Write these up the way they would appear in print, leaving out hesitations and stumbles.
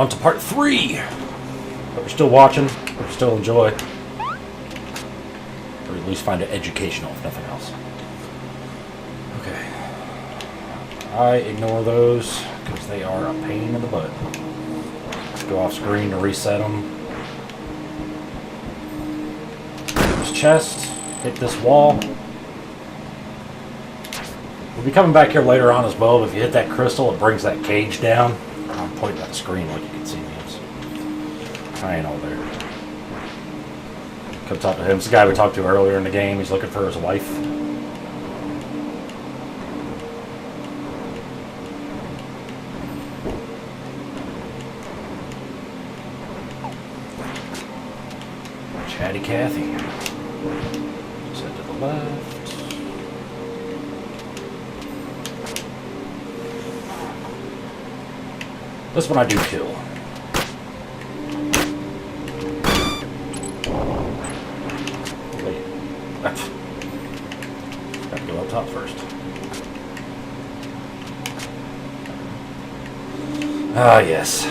On to part 3. Hope you're still watching. Hope you still enjoy. Or at least find it educational, if nothing else. Okay. I ignore those because they are a pain in the butt. Let's go off screen to reset them. This chest. Hit this wall. We'll be coming back here later on as well, but if you hit that crystal, it brings that cage down. I'm pointing at the screen like you can see me. I ain't all there. Come talk to him. It's the guy we talked to earlier in the game. He's looking for his wife. Chatty Cathy. Just head to the left. This one I do kill. Gotta go up top first. Ah, yes.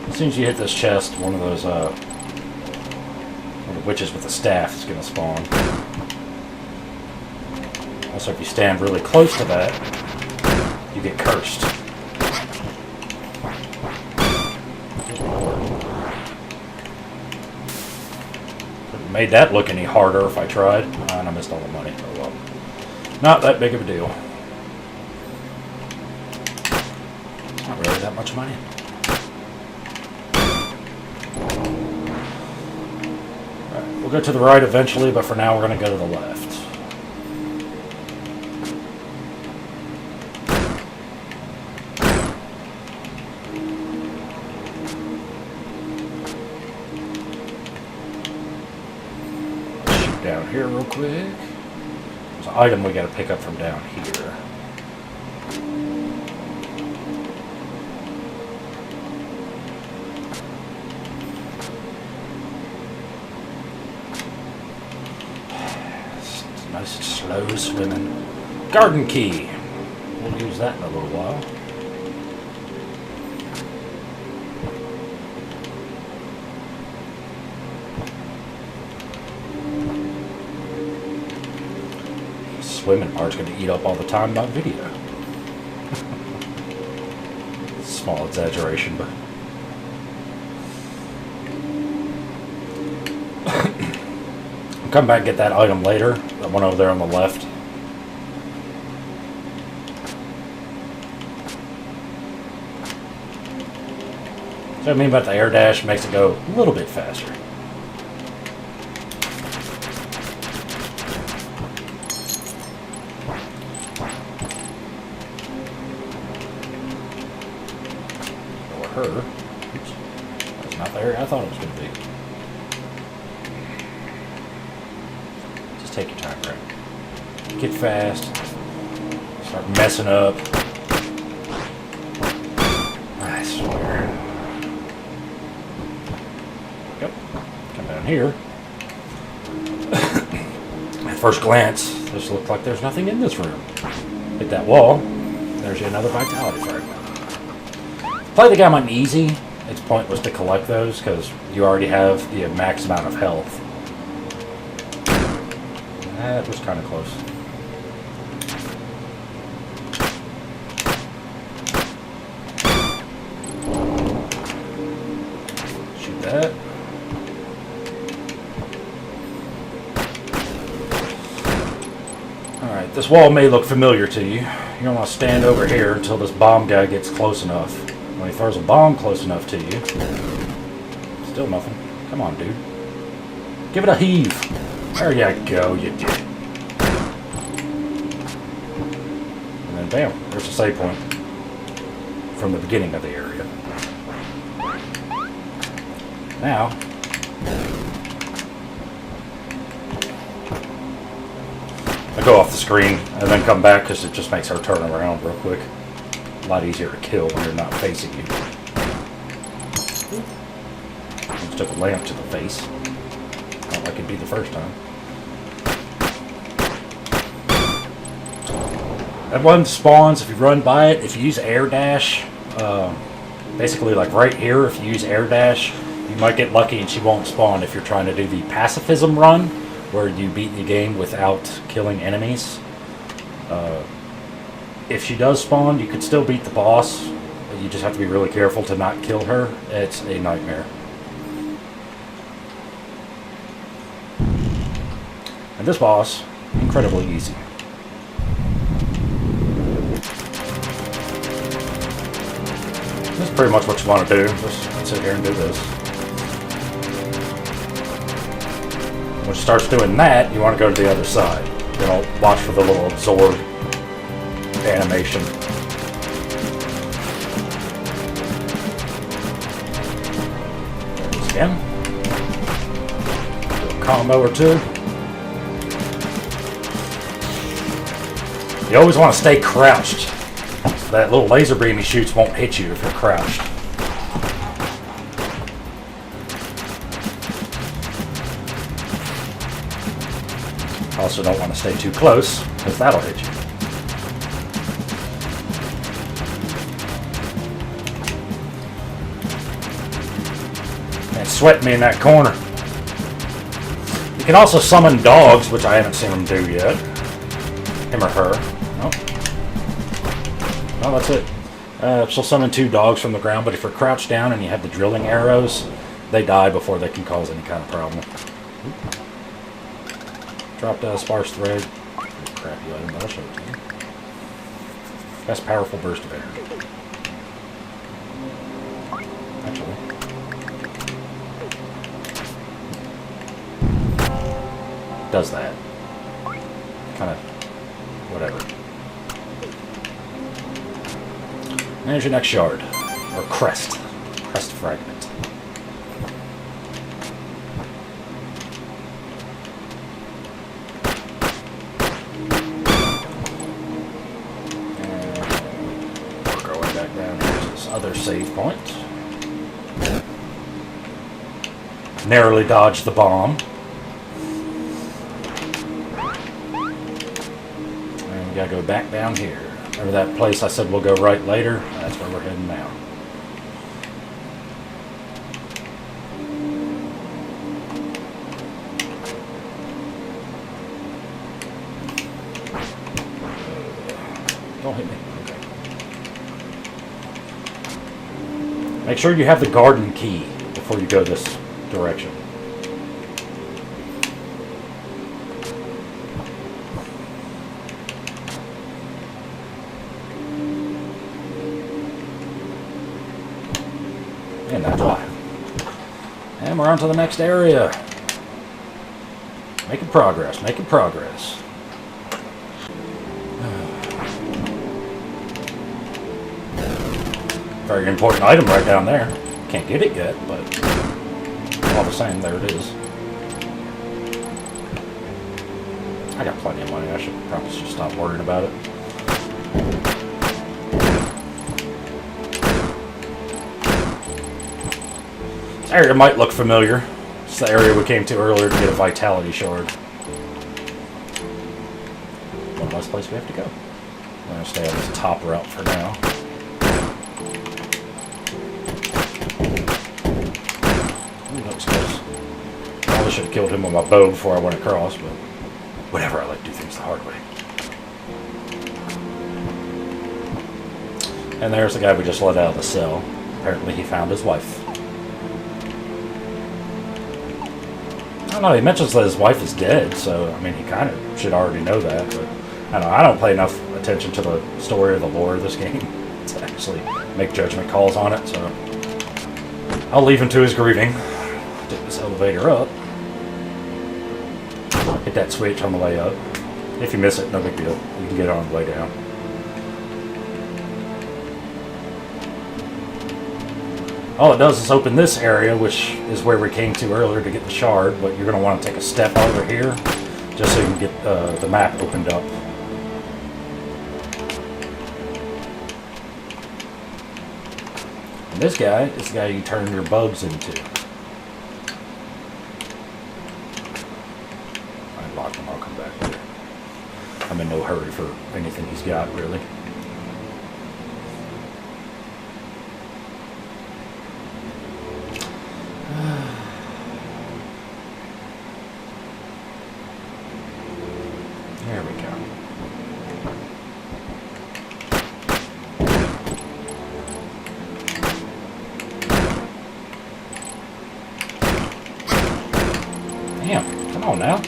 As soon as you hit this chest, one of those, one of the witches with the staff is gonna spawn. Also, if you stand really close to that, you get cursed. Couldn't made that look any harder if I tried. And I missed all the money. Oh well. Not that big of a deal. It's not really that much money. Alright, we'll go to the right eventually, but for now we're going to go to the left. Down here real quick. There's an item we gotta pick up from down here. It's nice and slow swimming. Garden key. We'll use that in a little while. Swimming part's going to eat up all the time in my video. Small exaggeration, but I'll come back and get that item later. That one over there on the left. So what I mean about the air dash makes it go a little bit faster. Her. Oops. That's not the area I thought it was going to be. Just take your time, Greg. Get fast. Start messing up. I swear. Yep. Come down here. At first glance, this looks like there's nothing in this room. Hit that wall. There's another vitality fragment. Play the game on easy. It's pointless to collect those because you already have the max amount of health. That was kind of close. Shoot that. Alright, this wall may look familiar to you. You're going to want to stand over here until this bomb guy gets close enough. When he throws a bomb close enough to you. Still nothing. Come on, dude. Give it a heave. There you go, you did. And then bam, there's a save point. From the beginning of the area. Now. I go off the screen and then come back because it just makes her turn around real quick. A lot easier to kill when they're not facing you. Just took a lamp to the face. Not like it'd be the first time. That one spawns if you run by it. If you use air dash, basically like right here, if you use air dash, you might get lucky and she won't spawn if you're trying to do the pacifism run, where you beat the game without killing enemies. If she does spawn, you could still beat the boss. You just have to be really careful to not kill her. It's a nightmare. And this boss, incredibly easy. This is pretty much what you want to do. Just sit here and do this. When it starts doing that, you want to go to the other side. You know, watch for the little absorb animation. There it is again. Do a combo or two. You always want to stay crouched. So that little laser beam he shoots won't hit you if you're crouched. Also don't want to stay too close, because that'll hit you. And sweat me in that corner. You can also summon dogs, which I haven't seen him do yet. Him or her. Oh, that's it. She'll summon 2 dogs from the ground, but if you're crouched down and you have the drilling arrows, they die before they can cause any kind of problem. Dropped a sparse thread. Crappy item, but I'll show it to you. Best powerful burst of air. Actually. Does that. Kind of whatever. There's your next shard. Or crest. Crest fragment. Other save point. Narrowly dodged the bomb. And we gotta go back down here. Remember that place I said we'll go right later? That's where we're heading now. Don't hit me. Make sure you have the garden key before you go this direction. And that's why. And we're on to the next area. Making progress, making progress. Very important item right down there. Can't get it yet, but all the same, there it is. I got plenty of money. I should probably just stop worrying about it. This area might look familiar. It's the area we came to earlier to get a vitality shard. One less place we have to go. I'm going to stay on this top route for now. Probably should have killed him with my bow before I went across, but whatever, I like to do things the hard way. And there's the guy we just let out of the cell. Apparently he found his wife. I don't know, he mentions that his wife is dead, so I mean he kind of should already know that, but I don't pay enough attention to the story or the lore of this game to actually make judgment calls on it, so I'll leave him to his grieving. Take this elevator up. Hit that switch on the way up. If you miss it, no big deal. You can get it on the way down. All it does is open this area, which is where we came to earlier to get the shard, but you're going to want to take a step over here just so you can get the map opened up. And this guy is the guy you turn your bugs into. I locked them, I'll come back later. I'm in no hurry for anything. anything he's got, really. There we go. Damn, come on now.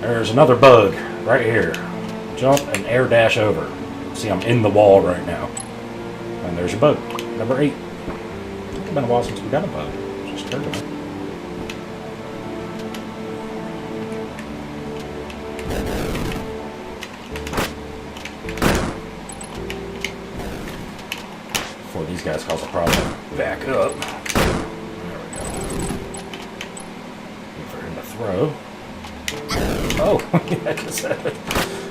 There's another bug right here. Jump and air dash over. See, I'm in the wall right now. And there's your bug, number 8. It's been a while since we got a bug. Just heard of it. Before these guys cause a problem, back up. There we go. Wait for him to throw. Oh, yeah,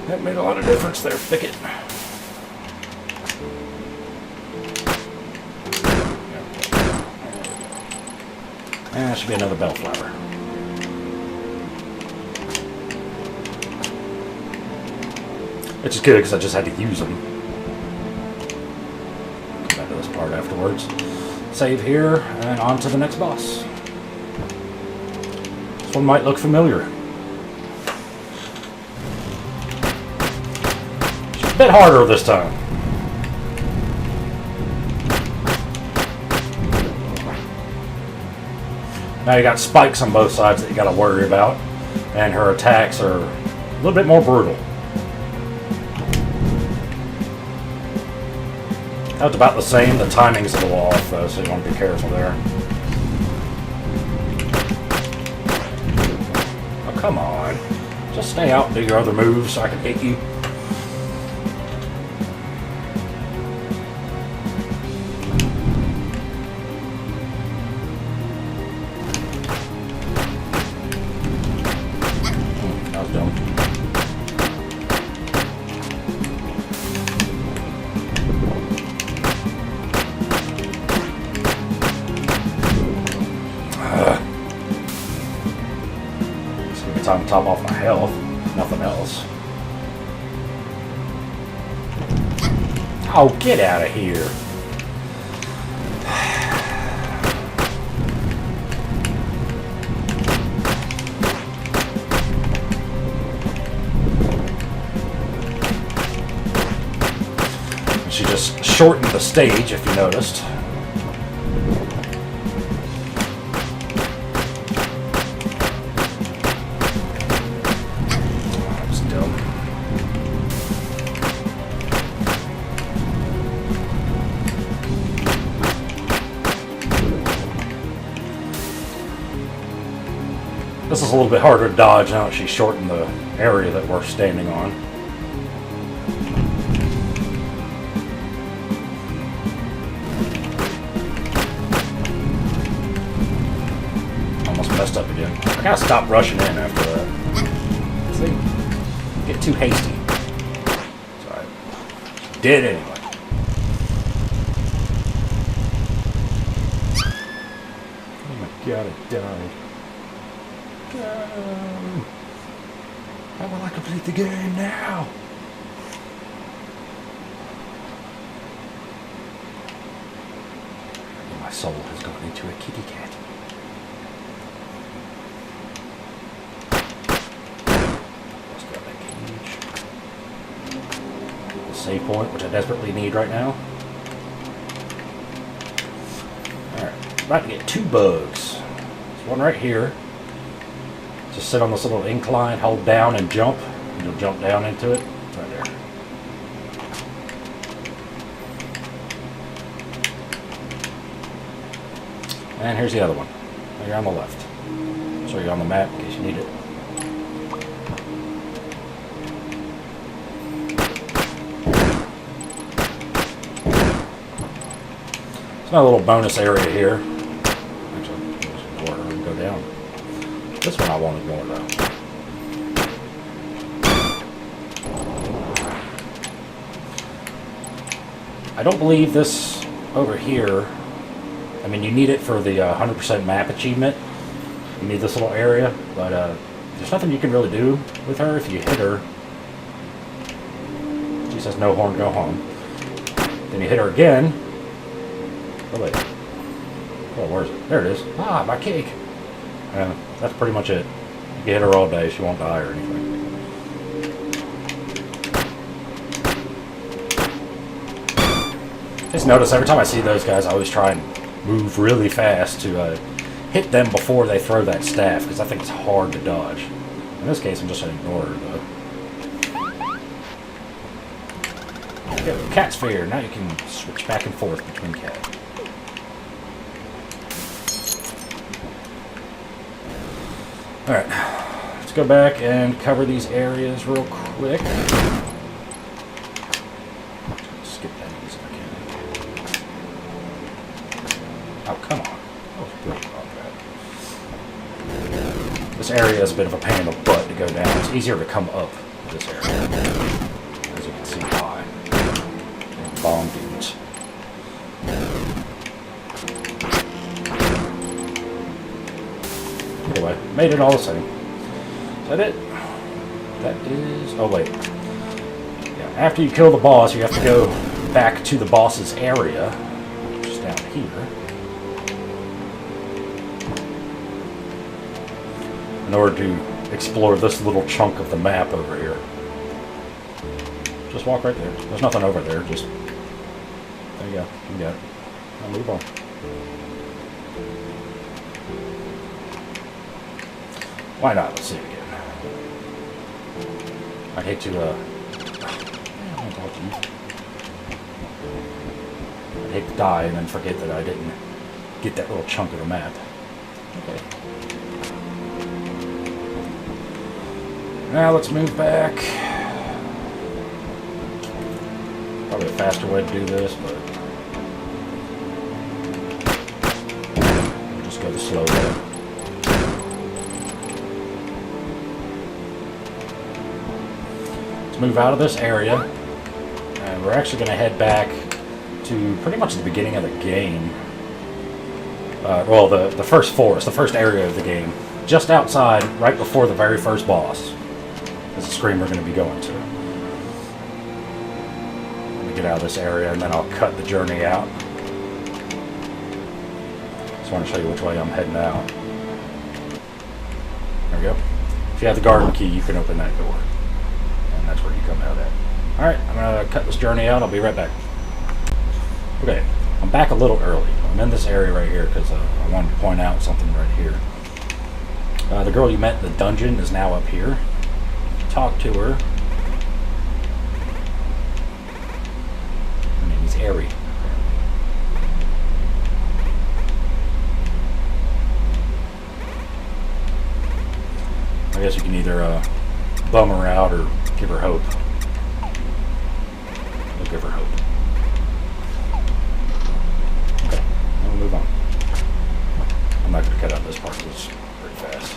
that made a lot of difference there, Thicket. There should be another bellflower. Which is good because I just had to use them. Come back to this part afterwards. Save here and on to the next boss. This one might look familiar. A bit harder this time. Now you got spikes on both sides that you got to worry about, and her attacks are a little bit more brutal. That's about the same. The timing's a little off though, so you want to be careful there. Oh, come on. Just stay out and do your other moves so I can hit you. Time to top off my health, nothing else. Oh, get out of here. She just shortened the stage, if you noticed. This is a little bit harder to dodge now that she shortened the area that we're standing on. Almost messed up again. I gotta stop rushing in after that. See? Get too hasty. Sorry. Did anyway. Oh my god, it died. How will I complete the game now? My soul has gone into a kitty cat. Let's grab that cage. The save point, which I desperately need right now. Alright, about to get 2 bugs. There's one right here. Just sit on this little incline, hold down and jump, and you'll jump down into it. It's right there. And here's the other one. You're on the left. I'll show you on the map in case you need it. It's not a little bonus area here. Actually, just ignore her and go down. This one I won't ignore though. I don't believe this over here. I mean, you need it for the 100% map achievement. You need this little area, but There's nothing you can really do with her if you hit her. She says no horn, go home. Then you hit her again. Oh wait. Oh, where is it? There it is. Ah, my cake. And that's pretty much it. You can hit her all day, she won't die or anything. Just notice every time I see those guys, I always try and move really fast to hit them before they throw that staff, because I think it's hard to dodge. In this case, I'm just going to ignore her, though. Okay, cat sphere. Now you can switch back and forth between cat. Alright, let's go back and cover these areas real quick. Skip that easy if I can. Oh, come on. That was pretty about that. This area is a bit of a pain in the butt to go down. It's easier to come up this area. As you can see high. Bomb dudes. Anyway, made it all the same. Is that it? That is... oh, wait. Yeah, after you kill the boss, you have to go back to the boss's area, which is down here, in order to explore this little chunk of the map over here. Just walk right there. There's nothing over there, just... there you go. You got it. Now move on. Why not? Let's see it again. I'd hate to, I'd hate to die and then forget that I didn't get that little chunk of the map. Okay. Now let's move back. Probably a faster way to do this, but we'll just go the slow way. Move out of this area, and we're actually going to head back to pretty much the beginning of the game. Well, the first forest, the first area of the game, just outside, right before the very first boss, is the screen we're going to be going to. Let me get out of this area, and then I'll cut the journey out. Just want to show you which way I'm heading out. There we go. If you have the garden key, you can open that door. That's where you come out at. Alright, I'm going to cut this journey out. I'll be right back. Okay, I'm back a little early. I'm in this area right here because I wanted to point out something right here. The girl you met in the dungeon is now up here. Talk to her. Her name is Ivory. I guess you can either bum her out or give her hope. We'll give her hope. Okay, we'll move on. I'm not going to cut out this part because it's pretty fast.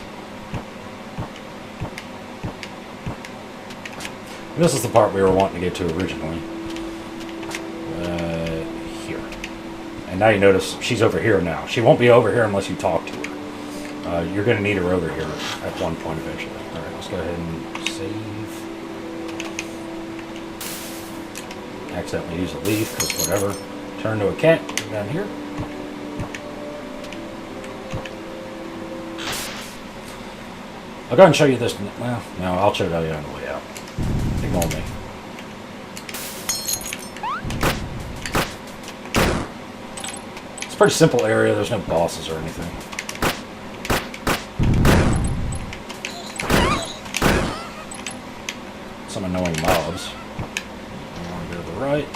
And this is the part we were wanting to get to originally. Here. And now you notice she's over here now. She won't be over here unless you talk to her. You're going to need her over here at one point eventually. Alright, let's go ahead and save. Accidentally use a leaf, because whatever. Turn to a cat down here. I'll go ahead and show you this. Well, no, I'll show you on the way out. Ignore me. It's a pretty simple area. There's no bosses or anything. Some annoying mobs. I want to go to the right.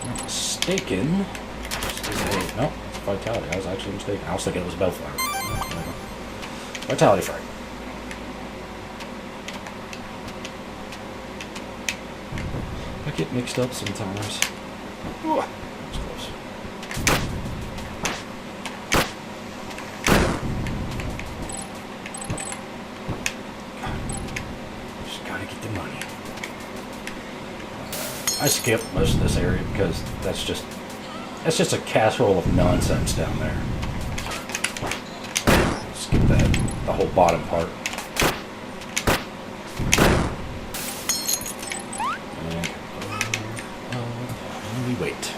I'm mistaken. No, it's Vitality. I was actually mistaken. I was thinking it was Bellflower. Vitality Frag. I get mixed up sometimes. Ooh, that was close. Just gotta I skip most of this area because that's just a casserole of nonsense down there. Skip that, the whole bottom part. And we wait.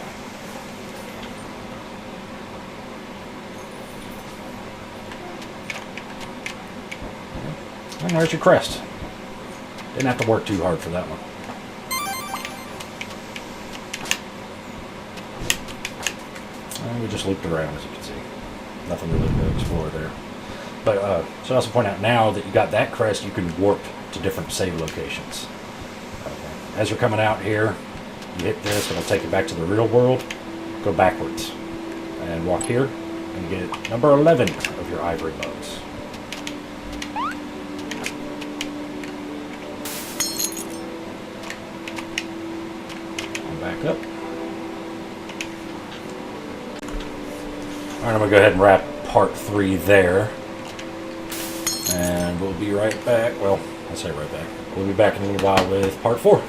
And there's your crest. Didn't have to work too hard for that one. And we just looped around, as you can see. Nothing really to explore there. But should also point out, now that you got that crest, you can warp to different save locations. Okay. As you're coming out here, you hit this, it'll take you back to the real world. Go backwards and walk here and get number 11 of your ivory bugs. Back up. Alright, I'm going to go ahead and wrap part 3 there. And we'll be right back. Well, I say right back. We'll be back in a little while with part 4.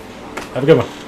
Have a good one.